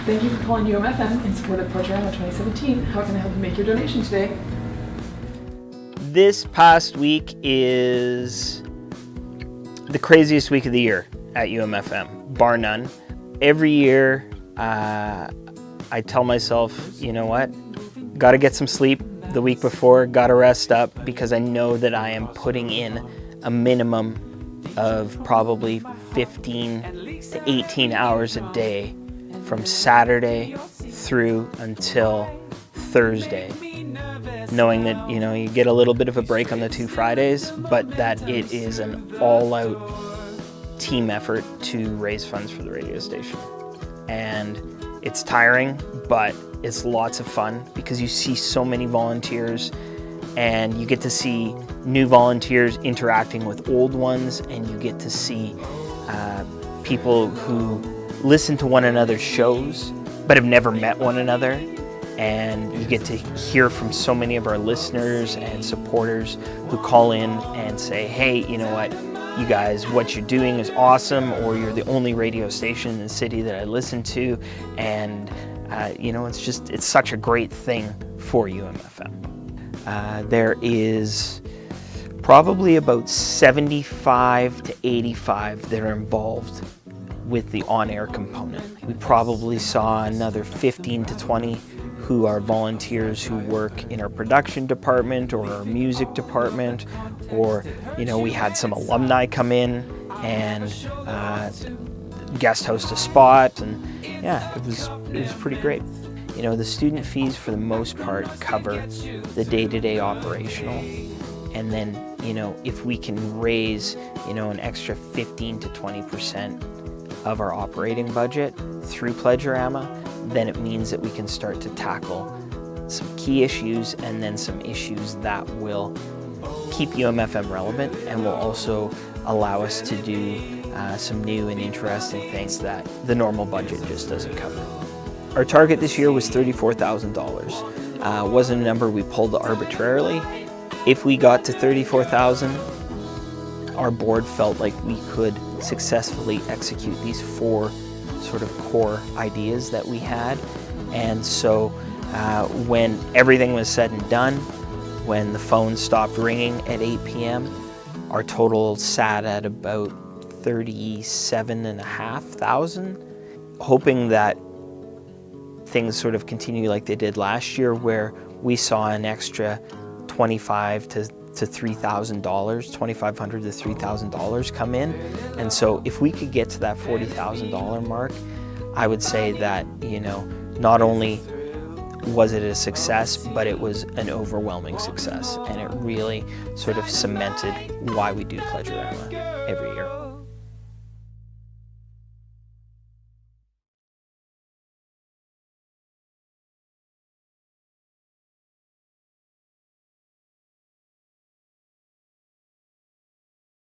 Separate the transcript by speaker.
Speaker 1: Thank you for calling UMFM in support of Pledge-O-Rama 2017. How can I help you make your donation today?
Speaker 2: This past week is the craziest week of the year at UMFM, bar none. Every year, I tell myself, you know what, got to get some sleep the week before, got to rest up, because I know that I am putting in a minimum of probably 15 to 18 hours a day from Saturday through until Thursday, knowing that, you know, you get a little bit of a break on the 2 Fridays, but that it is an all-out team effort to raise funds for the radio station. And it's tiring, but it's lots of fun because you see so many volunteers and you get to see new volunteers interacting with old ones, and you get to see people who listen to one another's shows but have never met one another. And you get to hear from so many of our listeners and supporters who call in and say, hey, you know what, you guys, what you're doing is awesome, or you're the only radio station in the city that I listen to. And, you know, it's such a great thing for UMFM. There is probably about 75 to 85 that are involved with the on-air component. We probably saw another 15 to 20 who are volunteers who work in our production department or our music department, or, you know, we had some alumni come in and guest host a spot, and yeah, it was pretty great. You know, the student fees for the most part cover the day-to-day operational, and then, you know, if we can raise, you know, an extra 15 to 20% of our operating budget through Pledge-O-Rama, then it means that we can start to tackle some key issues, and then some issues that will keep UMFM relevant and will also allow us to do some new and interesting things that the normal budget just doesn't cover. Our target this year was $34,000. Wasn't a number we pulled arbitrarily. If we got to $34,000, our board felt like we could successfully execute these 4 sort of core ideas that we had. And so when everything was said and done, when the phone stopped ringing at 8 p.m., our total sat at about $37,500, hoping that things sort of continue like they did last year, where we saw an extra $2,500 to $3,000, $2,500 to $3,000 come in. And so if we could get to that $40,000 mark, I would say that, you know, not only was it a success, but it was an overwhelming success, and it really sort of cemented why we do Pledge-O-Rama.